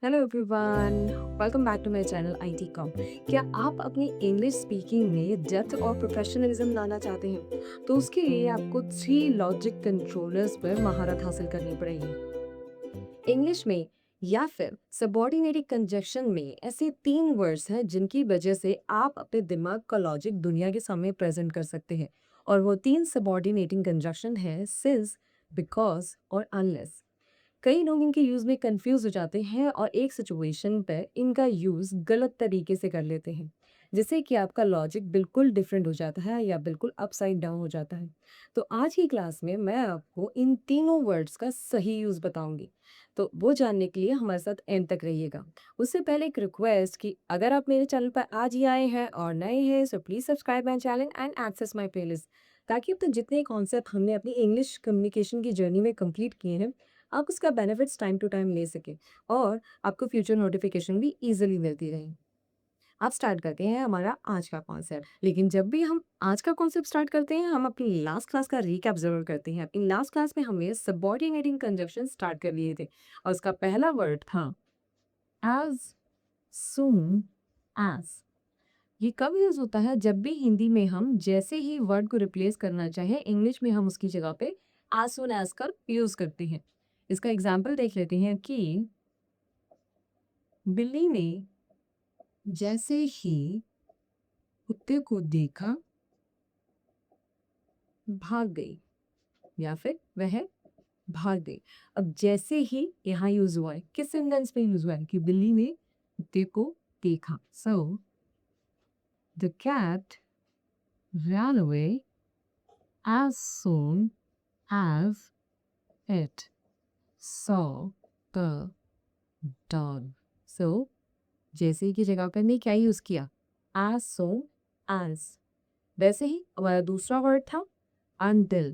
Hello everyone, welcome back to my channel IT com. क्या आप अपनी इंग्लिश स्पीकिंग में डेप्थ और प्रोफेशनलिज्म लाना चाहते हैं? तो उसके लिए आपको 3 लॉजिक कंट्रोलर्स पर महारत हासिल करनी पड़ेगी। इंग्लिश में या फिर सबऑर्डिनेटेड कंजक्शन में ऐसे 3 वर्ड्स हैं जिनकी वजह से आप अपने दिमाग का लॉजिक दुनिया के सामने प्रेजेंट कर सकते हैं। और वो 3 सबऑर्डिनेटिंग कंजक्शन है सिंस, बिकॉज और अनलेस। कई लोग इनके यूज़ में कंफ्यूज हो जाते हैं और एक सिचुएशन पर इनका यूज़ गलत तरीके से कर लेते हैं, जिससे कि आपका लॉजिक बिल्कुल डिफरेंट हो जाता है या बिल्कुल अपसाइड डाउन हो जाता है। तो आज की क्लास में मैं आपको इन तीनों वर्ड्स का सही यूज़ बताऊंगी। तो वो जानने के लिए हमारे साथ एंड तक रहिएगा। उससे पहले एक रिक्वेस्ट कि अगर आप मेरे चैनल पर आज ही आए हैं और नए हैं so please subscribe my channel and access my playlist, ताकि अब तक जितने कॉन्सेप्ट हमने अपनी इंग्लिश कम्युनिकेशन की जर्नी में कंप्लीट किए हैं आप उसका बेनिफिट्स टाइम टू टाइम ले सकें और आपको फ्यूचर नोटिफिकेशन भी इजीली मिलती रहे। आप स्टार्ट करते हैं हमारा आज का कॉन्सेप्ट। लेकिन जब भी हम आज का कॉन्सेप्ट स्टार्ट करते हैं हम अपनी लास्ट क्लास का रिकैप जरूर करते हैं। अपनी लास्ट क्लास में हमने सबऑर्डिनेटिंग कंजक्शन स्टार्ट कर लिए थे और उसका पहला वर्ड था एज सून एज। ये कब यूज होता है? जब भी हिंदी में हम जैसे ही वर्ड को रिप्लेस करना चाहें इंग्लिश में हम उसकी जगह पे एज सून एज का यूज करते हैं। इसका एग्जाम्पल देख लेते हैं कि बिल्ली ने जैसे ही कुत्ते को देखा भाग गई, या फिर वह भाग गई। अब जैसे ही यहाँ यूज हुआ है, किस सेंटेंस में यूज हुआ है? कि बिल्ली ने कुत्ते को देखा। So the cat ran away as soon as it saw the dog. So जैसे की जगह पर हमने क्या यूज किया? as soon as। वैसे ही हमारा दूसरा वर्ड था until।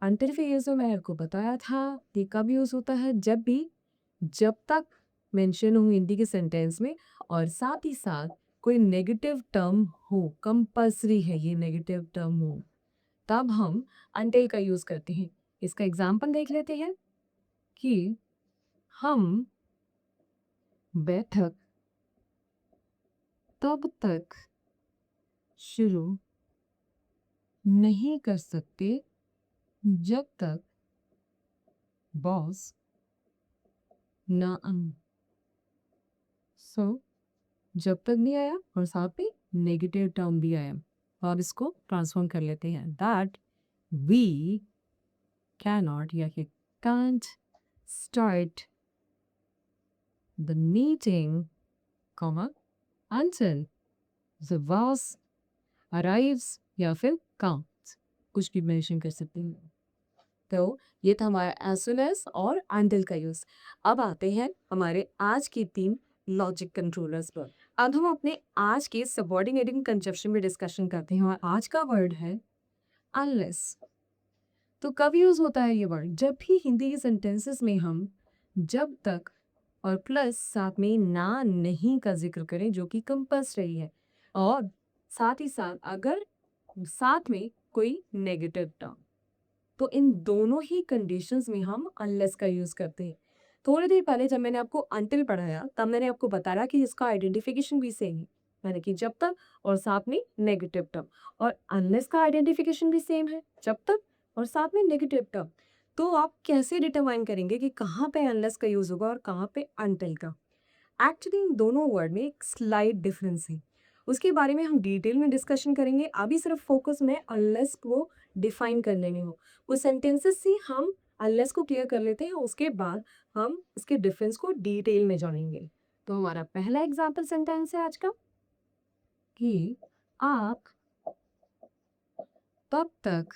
until का यूज मैंने आपको बताया था ये कब यूज होता है? जब तक मेंशन हो हिंदी के सेंटेंस में और साथ ही साथ कोई नेगेटिव टर्म हो, कंपल्सरी है ये नेगेटिव टर्म हो, तब हम until का यूज करते हैं। इसका एग्जाम्पल देख लेते हैं कि हम बैठक तब तक शुरू नहीं कर सकते जब तक बॉस ना आए। सो जब तक नहीं आया और साथ में नेगेटिव टर्म भी आया। और इसको ट्रांसफॉर्म कर लेते हैं दैट वी कैनॉट या कि can't start the meeting comma until the boss arrives या फिर comes, कुछ भी मेंशन कर सकते हैं। तो ये था हमारा एज सुन एज और until का यूज। अब आते हैं हमारे आज की 3 लॉजिक कंट्रोलर्स पर। अब हम अपने आज के सबऑर्डिनेटिंग कंजप्शन में डिस्कशन करते हैं और आज का वर्ड है अनलेस। तो कब यूज होता है ये वर्ड? जब भी हिंदी के सेंटेंसेस में हम जब तक और प्लस साथ में ना नहीं का जिक्र करें जो कि कंपल्सरी है, और साथ ही साथ अगर साथ में कोई नेगेटिव टर्म, तो इन दोनों ही कंडीशंस में हम अनलेस का यूज करते हैं। थोड़ी देर पहले जब मैंने आपको अंटिल पढ़ाया तब मैंने आपको बताया कि इसका आइडेंटिफिकेशन भी सेम है। मैंने कि जब तक और साथ में नेगेटिव टर्म, और अनलेस का आइडेंटिफिकेशन भी सेम है, जब तक और साथ में नेगेटिव टर्म। तो आप कैसे डिटरमाइन करेंगे कि कहाँ पे अनलेस का यूज होगा और कहाँ पे अंटिल का? एक्चुअली इन दोनों वर्ड में एक स्लाइट डिफरेंस है, उसके बारे में हम डिटेल में डिस्कशन करेंगे। अभी सिर्फ फोकस में अनलेस को डिफाइन करने में हो। उस सेंटेंसेस से हम अनलेस को क्लियर कर लेते हैं, उसके बाद हम इसके डिफरेंस को डिटेल में जानेंगे। तो हमारा पहला एग्जाम्पल सेंटेंस है आज का कि आप तब तक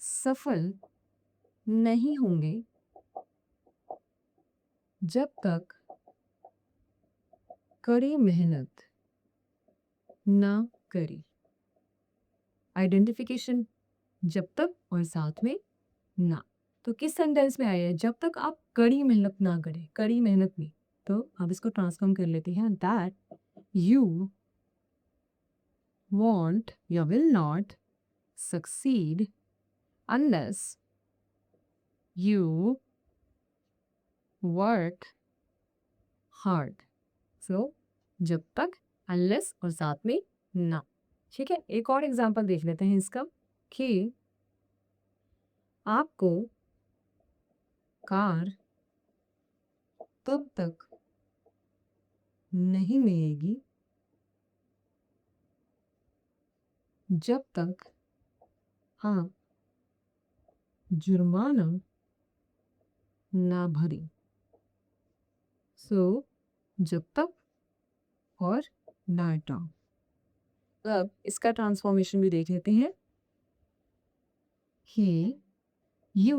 सफल नहीं होंगे जब तक कड़ी मेहनत ना करें। आइडेंटिफिकेशन जब तक और साथ में ना। तो किस सेंटेंस में आया है? जब तक आप कड़ी मेहनत ना करें, कड़ी मेहनत नहीं। तो अब इसको ट्रांसफॉर्म कर लेते हैं दैट यू वॉन्ट या will not succeed unless you work hard. So जब तक, अनलेस और साथ में ना। ठीक है, एक और एग्जांपल देख लेते हैं इसका कि आपको कार तब तक नहीं मिलेगी जब तक आप जुर्माना ना भरें। सो जब तक और ना टाउ। अब इसका ट्रांसफॉर्मेशन भी देख लेते हैं कि you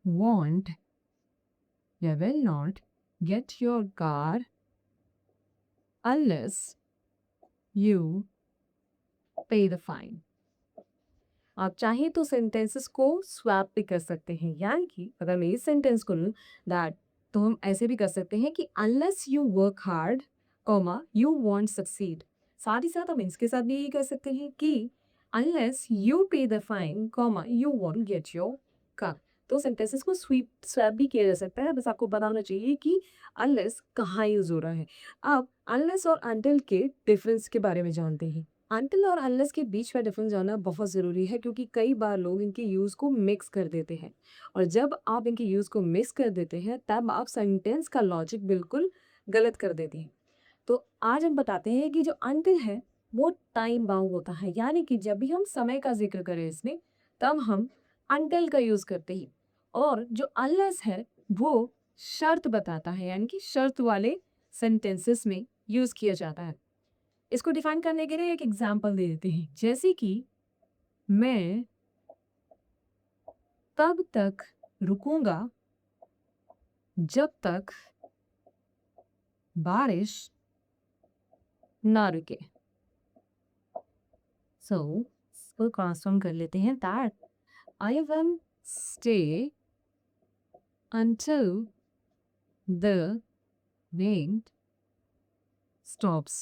won't, you will not get your car unless you pay the fine। आप चाहें तो सेंटेंसेस को स्वैप भी कर सकते हैं, यानी कि अगर मैं इस सेंटेंस को लूँ दैट, तो हम ऐसे भी कर सकते हैं कि unless you work hard comma you want succeed. साथ ही साथ हम इसके साथ भी यही कर सकते हैं कि अनलेस यू पे the fine comma you want get your car. तो सेंटेंसेस को स्वैप भी किया जा सकता है, बस आपको बताना चाहिए कि अनलेस कहाँ यूज हो रहा है। अब अनलेस और अनटिल के डिफरेंस के बारे में जानते हैं। अनटिल और अनलेस के बीच में डिफरेंस जानना बहुत ज़रूरी है, क्योंकि कई बार लोग इनके यूज़ को मिक्स कर देते हैं, और जब आप इनके यूज़ को मिक्स कर देते हैं तब आप सेंटेंस का लॉजिक बिल्कुल गलत कर देते हैं। तो आज हम बताते हैं कि जो अनटिल है वो टाइम बाउंड होता है, यानी कि जब भी हम समय का जिक्र करें इसमें, तब हम अनटिल का यूज़ करते हैं। और जो अनलेस है वो शर्त बताता है, यानी कि शर्त वाले सेंटेंसेस में यूज़ किया जाता है। इसको डिफाइन करने के लिए एक एग्जाम्पल दे देते हैं, जैसे कि मैं तब तक रुकूंगा जब तक बारिश ना रुके। सो इसको ट्रांसफॉर्म कर लेते हैं that I will stay until the rain stops।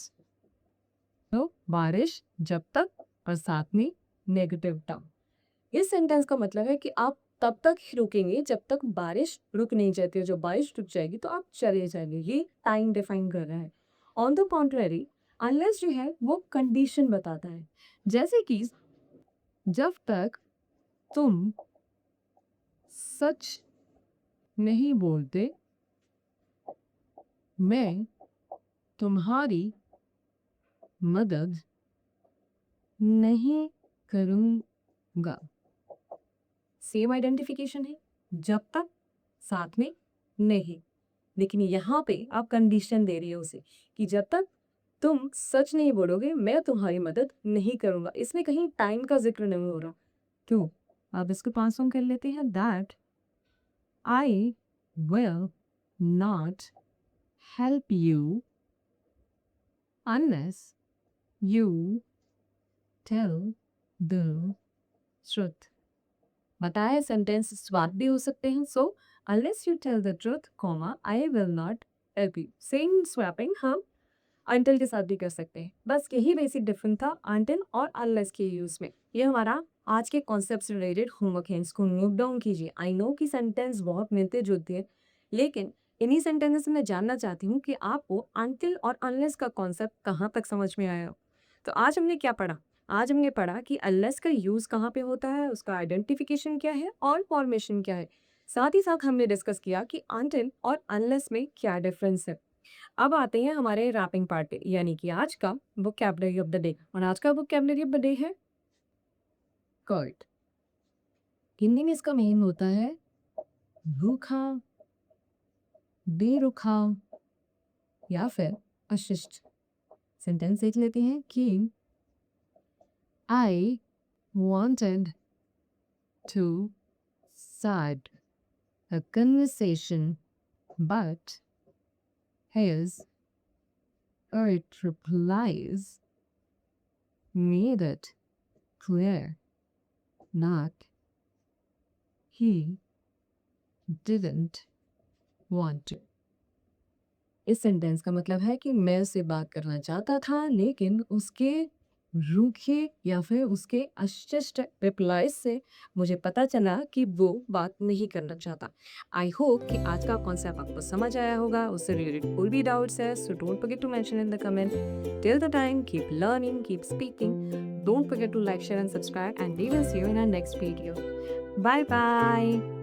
तो बारिश जब तक और साथ में नेगेटिव टर्म। इस सेंटेंस का मतलब है कि आप तब तक ही रुकेंगे जब तक बारिश रुक नहीं जाती है। जब बारिश रुक जाएगी तो आप चले जाएंगे, ये टाइम डिफाइन कर रहा है। ऑन द कॉन्ट्रेरी अनलेस जो है वो कंडीशन बताता है, जैसे कि जब तक तुम सच नहीं बोलते मैं तुम्हारी मदद नहीं करूँगा। सेम आइडेंटिफिकेशन है, जब तक साथ में नहीं, लेकिन यहाँ पे आप कंडीशन दे रही हो उसे कि जब तक तुम सच नहीं बोलोगे मैं तुम्हारी मदद नहीं करूँगा। इसमें कहीं टाइम का जिक्र नहीं हो रहा। क्यों? आप इसको ट्रांसफॉर्म कर लेते हैं that I will not help you unless you tell the truth. बताया सेंटेंस स्वाद भी हो सकते हैं। So unless you tell the truth comma I will not help you. Same swapping हम अनटिल के साथ भी कर सकते हैं। बस यही बेसिक डिफरेंस था अनटिल और अनलेस के यूज में। ये हमारा आज के कॉन्सेप्ट से रिलेटेड होमवर्क है, इसको नोट डाउन कीजिए। आई नो कि सेंटेंस बहुत मिलते जुलते हैं, लेकिन इन्हीं सेंटेंसेस में जानना चाहती हूँ कि आपको अनटिल और अनलेस का कॉन्सेप्ट कहाँ तक समझ में आया हो। तो आज हमने क्या पढ़ा? आज हमने पढ़ा कि अनलेस का यूज़ कहाँ पे होता है, उसका आइडेंटिफिकेशन क्या है और फॉर्मेशन क्या है। साथ ही साथ हमने डिस्कस किया कि अनटिल और अनलेस में क्या डिफरेंस है। अब आते हैं हमारे रैपिंग पार्ट पे, यानी कि आज का वोकैबुलरी ऑफ द डे। और आज का वोकैबुलरी ऑफ द डे है कर्ड। हिंदी में इसका मीनिंग होता है रूखा, बेरुखा या फिर अशिष्ट। सेंटेंस देख लेते हैं कि आई wanted to start a conversation, but his earth replies made it clear not he didn't want to। इस सेंटेंस का मतलब है कि मैं उससे बात करना चाहता था लेकिन उसके रूखे या फिर उसके अशिष्ट रिप्लाईज से मुझे पता चला कि वो बात नहीं करना चाहता। आई होप कि आज का कॉन्सेप्ट आपको समझ आया होगा। उससे रिलेटेड कोई भी डाउट्स है so don't forget to mention in the comment. Till the time keep learning, keep speaking, don't forget to like, share and subscribe, and we will see you in our next video. Bye bye.